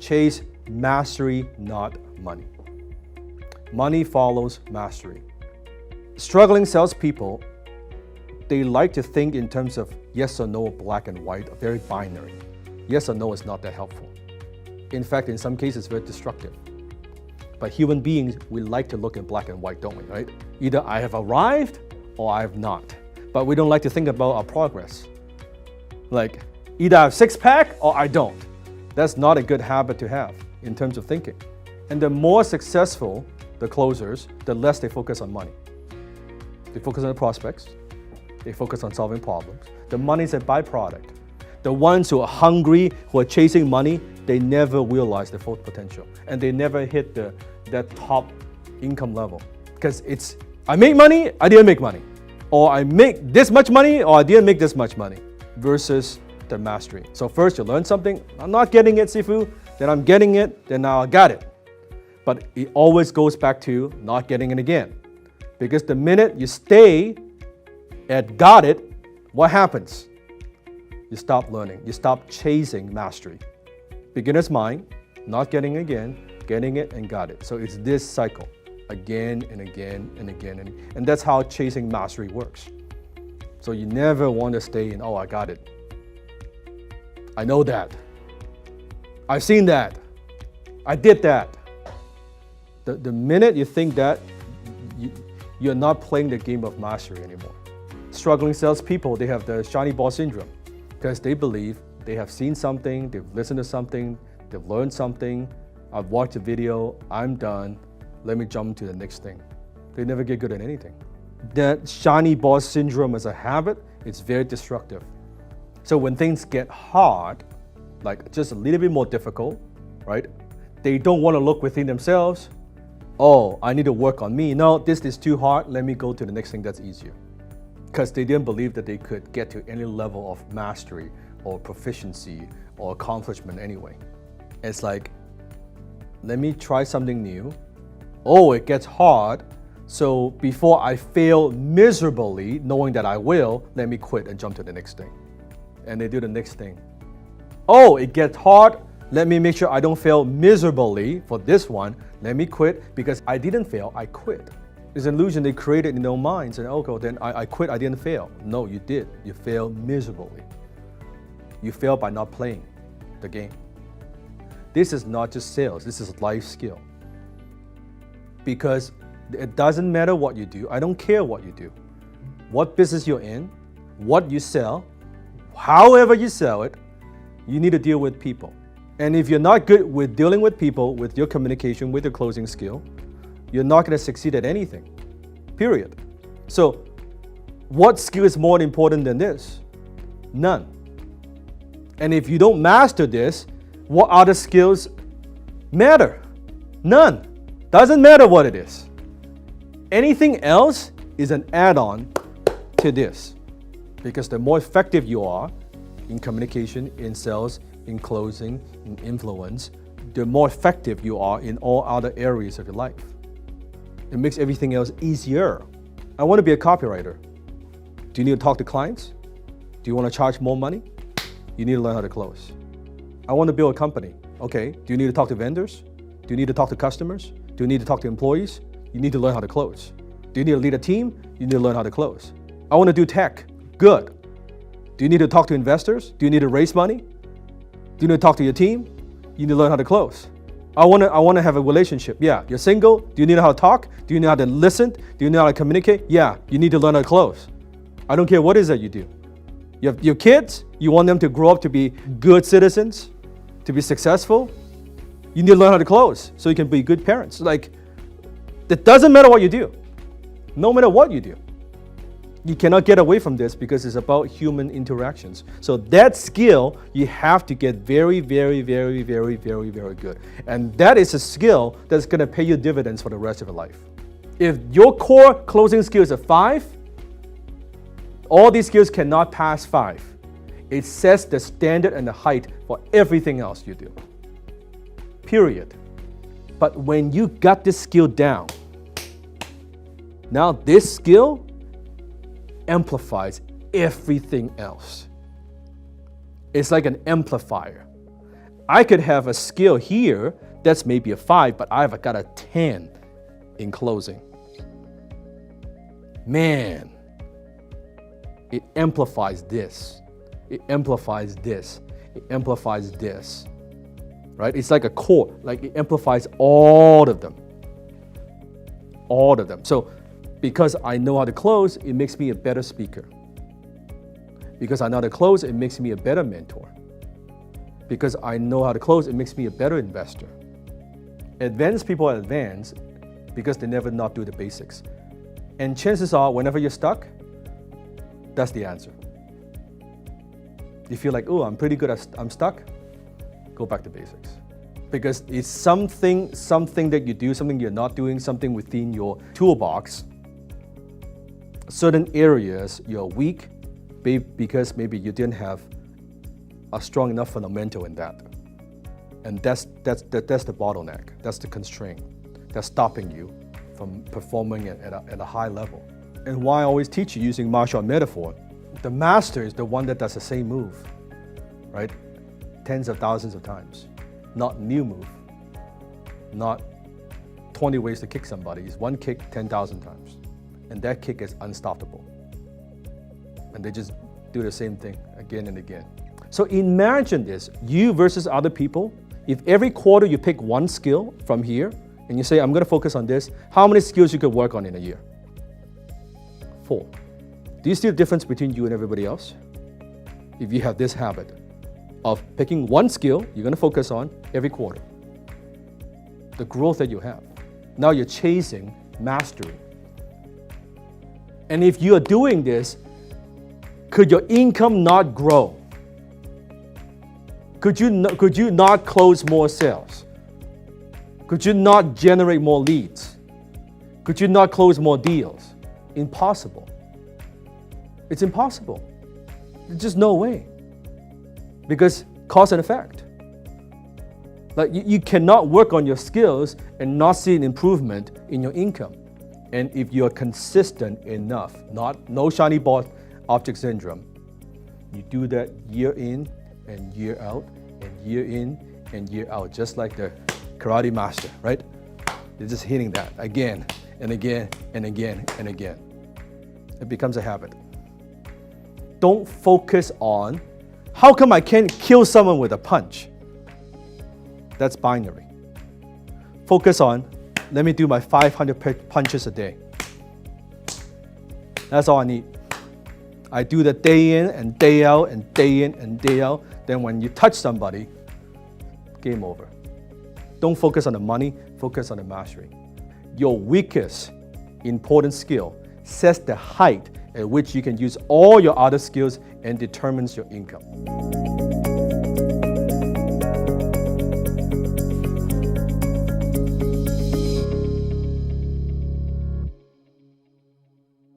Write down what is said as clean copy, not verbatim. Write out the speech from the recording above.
Chase mastery, not money. Money follows mastery. Struggling salespeople, they like to think in terms of yes or no, black and white, very binary. Yes or no is not that helpful. In fact, in some cases, very destructive. But human beings, we like to look in black and white, don't we, right? Either I have arrived or I have not. But we don't like to think about our progress. Like, either I have six-pack or I don't. That's not a good habit to have in terms of thinking. And the more successful the closers, the less they focus on money. They focus on the prospects. They focus on solving problems. The money is a byproduct. The ones who are hungry, who are chasing money, they never realize their full potential. And they never hit that top income level. Because it's, I make money, I didn't make money. Or I make this much money, or I didn't make this much money. Versus the mastery. So first you learn something, I'm not getting it, Sifu, then I'm getting it, then now I got it. But it always goes back to not getting it again. Because the minute you stay at got it, what happens? You stop learning. You stop chasing mastery. Beginner's mind, not getting again, getting it and got it. So it's this cycle, again and again and again. And that's how chasing mastery works. So you never want to stay in, oh, I got it. I know that. I've seen that. I did that. The minute you think that, you're not playing the game of mastery anymore. Struggling salespeople, they have the shiny ball syndrome because they believe they have seen something, they've listened to something, they've learned something, I've watched a video, I'm done, let me jump to the next thing. They never get good at anything. That shiny ball syndrome as a habit, it's very destructive. So when things get hard, like just a little bit more difficult, right? They don't want to look within themselves. Oh, I need to work on me. No, this is too hard. Let me go to the next thing that's easier. Because they didn't believe that they could get to any level of mastery or proficiency or accomplishment anyway. It's like, let me try something new. Oh, it gets hard. So before I fail miserably, knowing that I will, let me quit and jump to the next thing. And they do the next thing. Oh, it gets hard. Let me make sure I don't fail miserably for this one. Let me quit because I didn't fail, I quit. It's an illusion they created in their own minds. And okay, then I quit, I didn't fail. No, you did. You failed miserably. You failed by not playing the game. This is not just sales, this is life skill. Because it doesn't matter what you do. I don't care what you do. What business you're in, what you sell, however you sell it, you need to deal with people. And if you're not good with dealing with people, with your communication, with your closing skill, you're not going to succeed at anything, period. So what skill is more important than this? None. And if you don't master this, what other skills matter? None. Doesn't matter what it is. Anything else is an add-on to this. Because the more effective you are in communication, in sales, in closing, in influence, the more effective you are in all other areas of your life. It makes everything else easier. I want to be a copywriter. Do you need to talk to clients? Do you want to charge more money? You need to learn how to close. I want to build a company. Okay, do you need to talk to vendors? Do you need to talk to customers? Do you need to talk to employees? You need to learn how to close. Do you need to lead a team? You need to learn how to close. I want to do tech. Good. Do you need to talk to investors? Do you need to raise money? Do you need to talk to your team? You need to learn how to close. I want to have a relationship. Yeah, you're single. Do you need to know how to talk? Do you know how to listen? Do you know how to communicate? Yeah, you need to learn how to close. I don't care what it is that you do. You have your kids, you want them to grow up to be good citizens, to be successful. You need to learn how to close so you can be good parents. Like, it doesn't matter what you do. No matter what you do. You cannot get away from this because it's about human interactions. So that skill, you have to get very, very, very, very, very, very good. And that is a skill that's going to pay you dividends for the rest of your life. If your core closing skill is a 5, all these skills cannot pass 5. It sets the standard and the height for everything else you do. Period. But when you got this skill down, now this skill amplifies everything else. It's like an amplifier. I could have a skill here that's maybe a 5, but I've got a 10 in closing. Man, it amplifies this. It amplifies this. It amplifies this. Right? It's like a core, like it amplifies all of them. All of them. So because I know how to close, it makes me a better speaker. Because I know how to close, it makes me a better mentor. Because I know how to close, it makes me a better investor. Advanced people are advanced because they never not do the basics. And chances are, whenever you're stuck, that's the answer. You feel like, oh, I'm pretty good, I'm stuck, go back to basics. Because it's something that you do, something you're not doing, something within your toolbox. Certain areas you're weak because maybe you didn't have a strong enough fundamental in that. And that's the bottleneck, that's the constraint that's stopping you from performing at a high level. And why I always teach you using martial art metaphor, the master is the one that does the same move, right? Tens of thousands of times. Not new move, not 20 ways to kick somebody. It's one kick 10,000 times. And that kick is unstoppable. And they just do the same thing again and again. So imagine this, you versus other people. If every quarter you pick one skill from here and you say, I'm going to focus on this, how many skills you could work on in a year? 4. Do you see the difference between you and everybody else? If you have this habit of picking one skill you're going to focus on every quarter, the growth that you have. Now you're chasing mastery. And if you are doing this, could your income not grow? Could you not close more sales? Could you not generate more leads? Could you not close more deals? Impossible. It's impossible. There's just no way. Because cause and effect. Like you cannot work on your skills and not see an improvement in your income. And if you're consistent enough, no shiny ball object syndrome, you do that year in and year out and year in and year out, just like the karate master, right? They're just hitting that again and again and again and again. It becomes a habit. Don't focus on, how come I can't kill someone with a punch? That's binary. Focus on, let me do my 500 punches a day. That's all I need. I do that day in and day out and day in and day out. Then when you touch somebody, game over. Don't focus on the money, focus on the mastery. Your weakest important skill sets the height at which you can use all your other skills and determines your income.